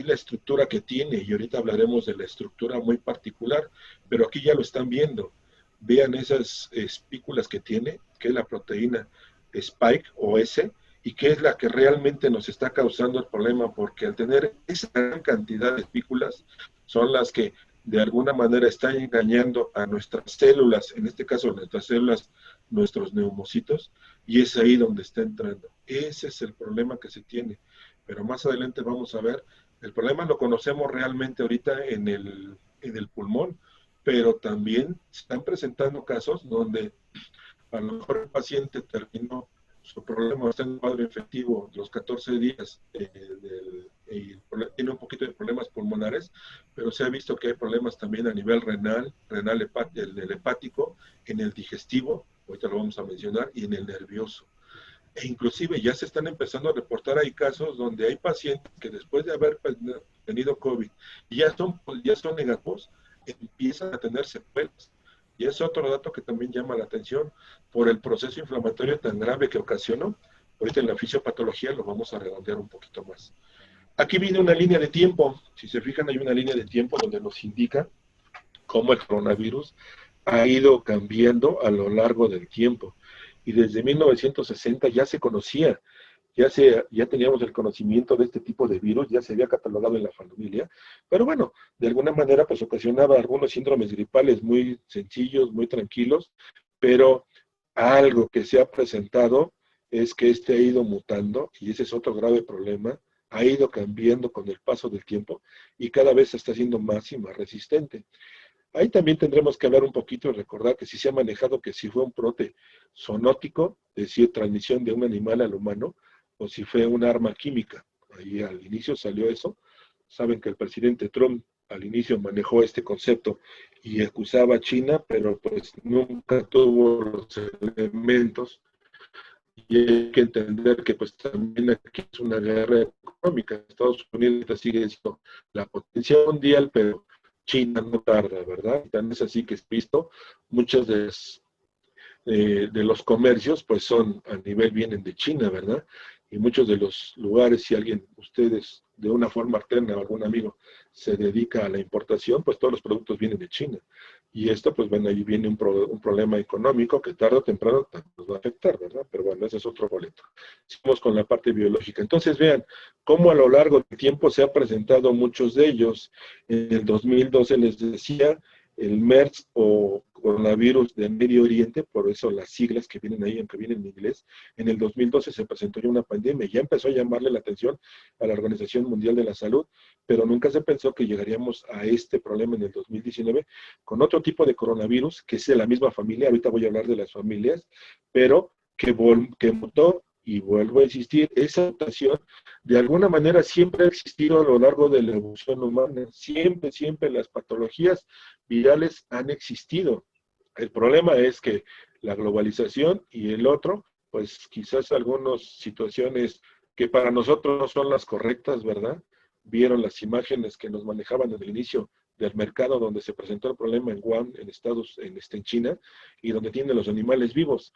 es la estructura que tiene, y ahorita hablaremos de la estructura muy particular, pero aquí ya lo están viendo. Vean esas espículas que tiene, que es la proteína Spike o S, y que es la que realmente nos está causando el problema, porque al tener esa gran cantidad de espículas, son las que de alguna manera están engañando a nuestras células, en este caso nuestras células, nuestros neumocitos, y es ahí donde está entrando. Ese es el problema que se tiene. Pero más adelante vamos a ver, el problema lo conocemos realmente ahorita en el pulmón, pero también se están presentando casos donde a lo mejor el paciente terminó su problema, está en cuadro infectivo los 14 días y tiene un poquito de problemas pulmonares, pero se ha visto que hay problemas también a nivel renal, el hepático, en el digestivo, ahorita lo vamos a mencionar, y en el nervioso. E inclusive ya se están empezando a reportar, hay casos donde hay pacientes que después de haber tenido COVID y ya son negativos, empiezan a tener secuelas. Y es otro dato que también llama la atención por el proceso inflamatorio tan grave que ocasionó. Ahorita en la fisiopatología lo vamos a redondear un poquito más. Aquí viene una línea de tiempo. Si se fijan, hay una línea de tiempo donde nos indica cómo el coronavirus ha ido cambiando a lo largo del tiempo. Y desde 1960 ya se conocía, ya teníamos el conocimiento de este tipo de virus, ya se había catalogado en la familia, pero bueno, de alguna manera pues ocasionaba algunos síndromes gripales muy sencillos, muy tranquilos, pero algo que se ha presentado es que este ha ido mutando, y ese es otro grave problema, ha ido cambiando con el paso del tiempo y cada vez se está haciendo más y más resistente. Ahí también tendremos que hablar un poquito y recordar que si se ha manejado que si fue un brote zoonótico, es decir, transmisión de un animal al humano, o si fue un arma química. Ahí al inicio salió eso. Saben que el presidente Trump al inicio manejó este concepto y acusaba a China, pero pues nunca tuvo los elementos. Y hay que entender que pues también aquí es una guerra económica. Estados Unidos sigue siendo la potencia mundial, pero China no tarda, ¿verdad? Y tan es así que es visto, muchos de los comercios pues son a nivel, vienen de China, ¿verdad? Y muchos de los lugares, si alguien, ustedes de una forma alterna o algún amigo se dedica a la importación, pues todos los productos vienen de China. Y esto, pues bueno, ahí viene un problema económico que tarde o temprano nos va a afectar, ¿verdad? Pero bueno, ese es otro boleto. Seguimos con la parte biológica. Entonces vean cómo a lo largo del tiempo se han presentado muchos de ellos. En el 2012 les decía, el MERS o coronavirus de Medio Oriente, por eso las siglas que vienen ahí, aunque vienen en inglés, en el 2012 se presentó ya una pandemia, ya empezó a llamarle la atención a la Organización Mundial de la Salud, pero nunca se pensó que llegaríamos a este problema en el 2019 con otro tipo de coronavirus, que es de la misma familia, ahorita voy a hablar de las familias, pero que mutó, y vuelvo a insistir, esa mutación de alguna manera siempre ha existido a lo largo de la evolución humana, siempre las patologías virales han existido. El problema es que la globalización y el otro, pues quizás algunas situaciones que para nosotros no son las correctas, ¿verdad? Vieron las imágenes que nos manejaban en el inicio del mercado donde se presentó el problema en Wuhan, en China, y donde tienen los animales vivos.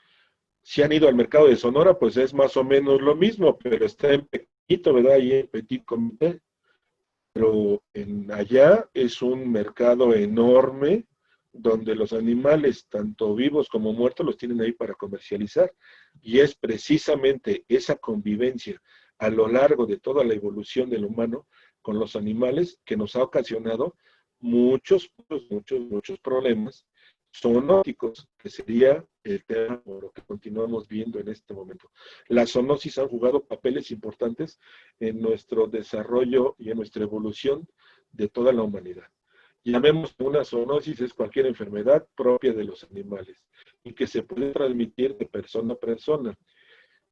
Si han ido al mercado de Sonora, pues es más o menos lo mismo, pero está en pequeñito, ¿verdad? Y en petit comité. Pero allá es un mercado enorme donde los animales, tanto vivos como muertos, los tienen ahí para comercializar. Y es precisamente esa convivencia a lo largo de toda la evolución del humano con los animales que nos ha ocasionado muchos problemas zoonóticos, que sería el tema por lo que continuamos viendo en este momento. Las zoonosis han jugado papeles importantes en nuestro desarrollo y en nuestra evolución de toda la humanidad. Llamemos una zoonosis, es cualquier enfermedad propia de los animales y que se puede transmitir de persona a persona.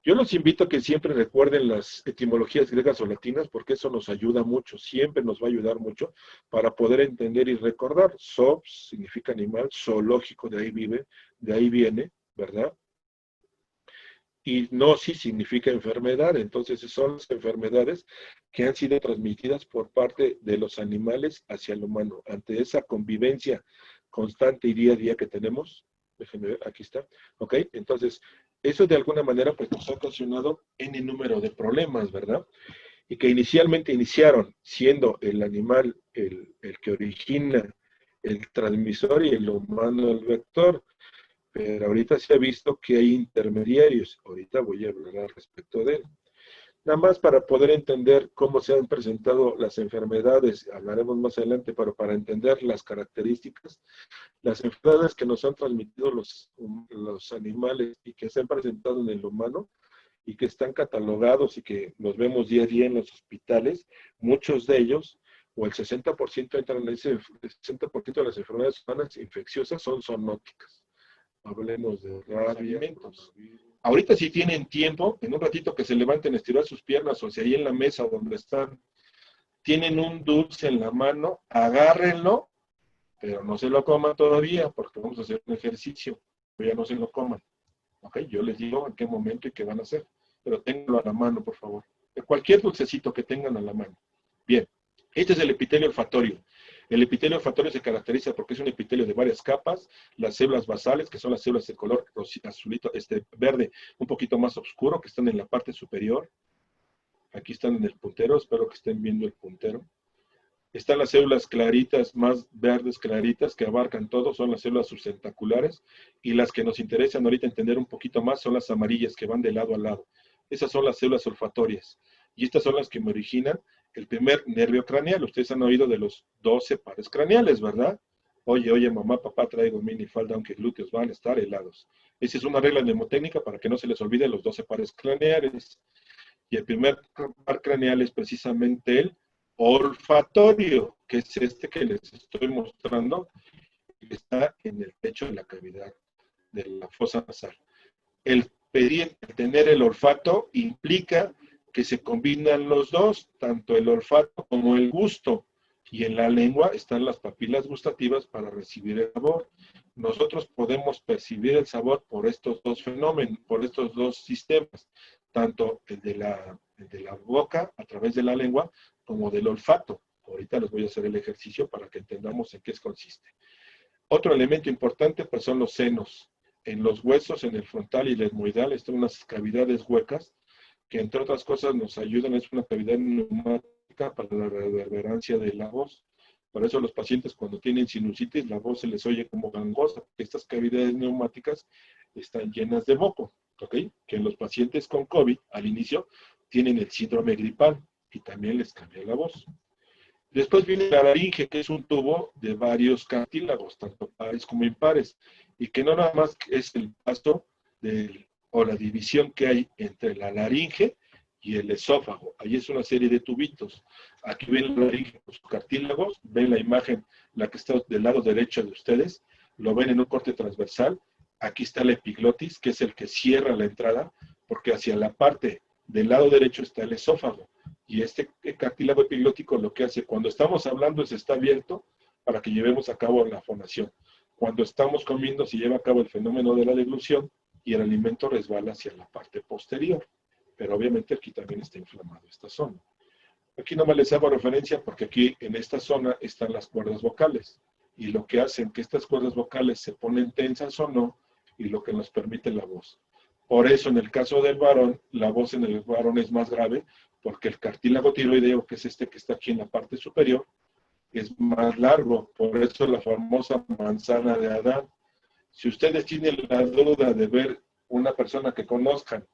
Yo los invito a que siempre recuerden las etimologías griegas o latinas porque eso nos ayuda mucho, siempre nos va a ayudar mucho para poder entender y recordar. Zoos significa animal, zoológico, de ahí viene, ¿verdad? Y gnosis significa enfermedad, entonces son las enfermedades que han sido transmitidas por parte de los animales hacia el humano. Ante esa convivencia constante y día a día que tenemos, déjenme ver, aquí está, ¿ok? Entonces, eso de alguna manera pues nos ha ocasionado N número de problemas, ¿verdad? y que inicialmente iniciaron siendo el animal el que origina el transmisor y el humano el vector, pero ahorita se ha visto que hay intermediarios. Ahorita voy a hablar al respecto de él. Nada más para poder entender cómo se han presentado las enfermedades, hablaremos más adelante, pero para entender las características, las enfermedades que nos han transmitido los animales y que se han presentado en el humano y que están catalogados y que los vemos día a día en los hospitales, muchos de ellos, o el 60% entran en ese, el 60% de las enfermedades humanas infecciosas son zoonóticas. Hablemos de rabia. Ahorita si tienen tiempo, en un ratito que se levanten, estirar sus piernas o si ahí en la mesa donde están, tienen un dulce en la mano, agárrenlo, pero no se lo coman todavía porque vamos a hacer un ejercicio, pero ya no se lo coman. ¿Ok? Yo les digo en qué momento y qué van a hacer, pero ténganlo a la mano, por favor. Cualquier dulcecito que tengan a la mano. Bien, este es el epitelio olfatorio. El epitelio olfatorio se caracteriza porque es un epitelio de varias capas, las células basales, que son las células de color azulito, verde, un poquito más oscuro, que están en la parte superior. Aquí están en el puntero, espero que estén viendo el puntero. Están las células claritas, más verdes claritas, que abarcan todo, son las células subtentaculares, y las que nos interesan ahorita entender un poquito más son las amarillas, que van de lado a lado. Esas son las células olfatorias, y estas son las que me originan el primer nervio craneal. Ustedes han oído de los 12 pares craneales, ¿verdad? Oye, mamá, papá, traigo minifalda, aunque glúteos van a estar helados. Esa es una regla mnemotécnica para que no se les olvide los 12 pares craneales. Y el primer par craneal es precisamente el olfatorio, que es este que les estoy mostrando, que está en el techo de la cavidad de la fosa nasal. El tener el olfato implica que se combinan los dos, tanto el olfato como el gusto, y en la lengua están las papilas gustativas para recibir el sabor. Nosotros podemos percibir el sabor por estos dos fenómenos, por estos dos sistemas, tanto el de la boca a través de la lengua, como del olfato. Ahorita les voy a hacer el ejercicio para que entendamos en qué consiste. Otro elemento importante pues son los senos. En los huesos, en el frontal y el etmoidal, están unas cavidades huecas que entre otras cosas nos ayudan, es una cavidad neumática para la reverberancia de la voz. Por eso los pacientes cuando tienen sinusitis, la voz se les oye como gangosa, porque estas cavidades neumáticas están llenas de moco, ¿ok? Que en los pacientes con COVID, al inicio, tienen el síndrome gripal y también les cambia la voz. Después viene la laringe, que es un tubo de varios cartílagos, tanto pares como impares, y que no nada más es el paso o la división que hay entre la laringe y el esófago. Ahí es una serie de tubitos. Aquí ven la laringe con sus cartílagos, ven la imagen, la que está del lado derecho de ustedes, lo ven en un corte transversal. Aquí está la epiglotis, que es el que cierra la entrada, porque hacia la parte del lado derecho está el esófago. Y este cartílago epiglótico lo que hace, cuando estamos hablando, se está abierto para que llevemos a cabo la fonación. Cuando estamos comiendo, se lleva a cabo el fenómeno de la deglución y el alimento resbala hacia la parte posterior. Pero obviamente aquí también está inflamado esta zona. Aquí nomás les hago referencia porque aquí en esta zona están las cuerdas vocales. Y lo que hacen que estas cuerdas vocales se ponen tensas o no, y lo que nos permite la voz. Por eso en el caso del varón, la voz en el varón es más grave, porque el cartílago tiroideo, que es este que está aquí en la parte superior, es más largo. Por eso la famosa manzana de Adán. Si ustedes tienen la duda de ver una persona que conozcan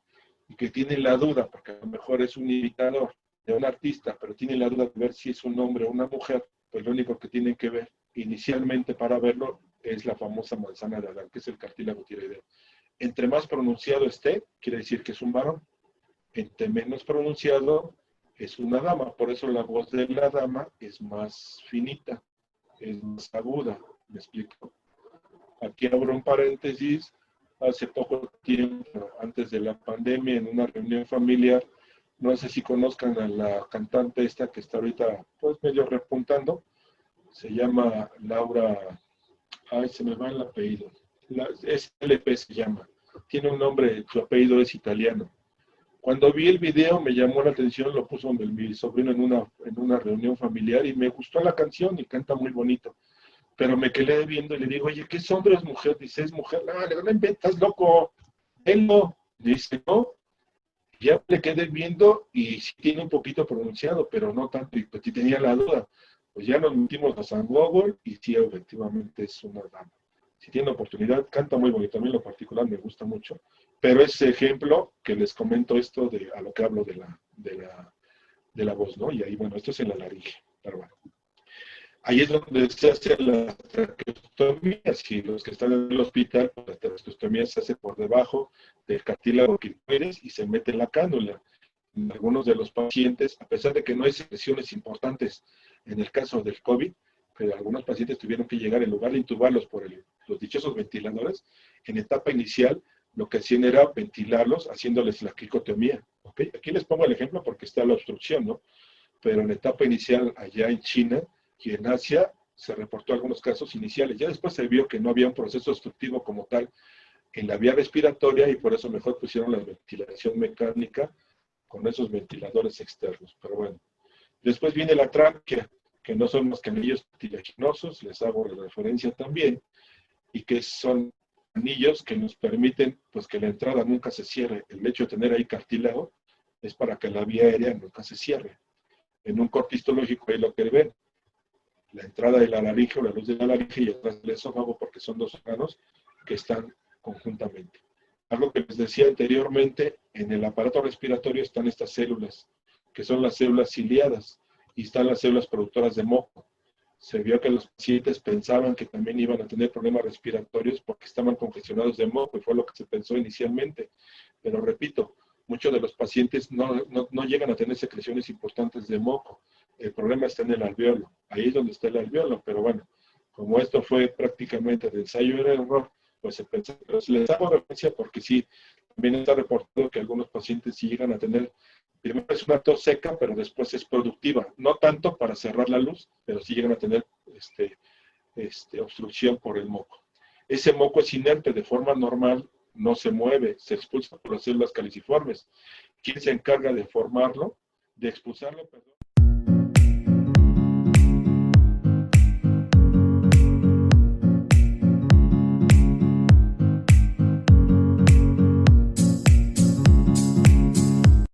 y que tienen la duda, porque a lo mejor es un imitador de un artista, pero tienen la duda de ver si es un hombre o una mujer, pues lo único que tienen que ver inicialmente para verlo es la famosa manzana de Adán, que es el cartílago tiroideo. Entre más pronunciado esté, quiere decir que es un varón. Entre menos pronunciado, es una dama. Por eso la voz de la dama es más finita, es más aguda. ¿Me explico? Aquí abro un paréntesis. Hace poco tiempo, antes de la pandemia, en una reunión familiar, no sé si conozcan a la cantante esta que está ahorita pues medio repuntando, se llama Laura, ay, se me va el apellido, SLP se llama, tiene un nombre, su apellido es italiano. Cuando vi el video me llamó la atención, lo puso mi sobrino en una reunión familiar y me gustó la canción y canta muy bonito. Pero me quedé viendo y le digo, oye, ¿qué es hombre o es mujer? Dice, es mujer. Ah, le digo, no inventas, loco. Él no. Dice, no. Ya le quedé viendo y sí tiene un poquito pronunciado, pero no tanto, y pues sí tenía la duda. Pues ya nos metimos a San Google y sí, efectivamente es una dama. Si tiene oportunidad, canta muy bonito, a mí en lo particular me gusta mucho, pero ese ejemplo que les comento esto de a lo que hablo de la voz, ¿no? Y ahí, bueno, esto es en la laringe, pero bueno. Ahí es donde se hace la traqueostomía. Si los que están en el hospital, pues la traqueostomía se hace por debajo del cartílago quircoides y se mete en la cánula. En algunos de los pacientes, a pesar de que no hay lesiones importantes en el caso del COVID, pero algunos pacientes tuvieron que llegar, en lugar de intubarlos por los dichosos ventiladores, en etapa inicial lo que hacían era ventilarlos haciéndoles la cricotomía. ¿Okay? Aquí les pongo el ejemplo porque está la obstrucción, ¿no? Pero en la etapa inicial allá en China y en Asia se reportó algunos casos iniciales. Ya después se vio que no había un proceso obstructivo como tal en la vía respiratoria y por eso mejor pusieron la ventilación mecánica con esos ventiladores externos. Pero bueno, después viene la tráquea, que no son más que anillos cartilaginosos, les hago referencia también, y que son anillos que nos permiten pues que la entrada nunca se cierre. El hecho de tener ahí cartílago es para que la vía aérea nunca se cierre. En un corte histológico ahí lo que ven, la entrada de la laringe o la luz de la laringe y atrás del esófago, porque son dos órganos que están conjuntamente. Algo que les decía anteriormente, en el aparato respiratorio están estas células, que son las células ciliadas, y están las células productoras de moco. Se vio que los pacientes pensaban que también iban a tener problemas respiratorios porque estaban congestionados de moco, y fue lo que se pensó inicialmente. Pero repito, muchos de los pacientes no llegan a tener secreciones importantes de moco. El problema está en el alveolo. Ahí es donde está el alveolo, pero bueno, como esto fue prácticamente de ensayo y error, pues se pensó, pero les hago referencia porque sí, también está reportado que algunos pacientes sí llegan a tener, primero es una tos seca, pero después es productiva, no tanto para cerrar la luz, pero sí llegan a tener obstrucción por el moco. Ese moco es inerte, de forma normal no se mueve, se expulsa por las células caliciformes. ¿Quién se encarga de formarlo? De expulsarlo, perdón.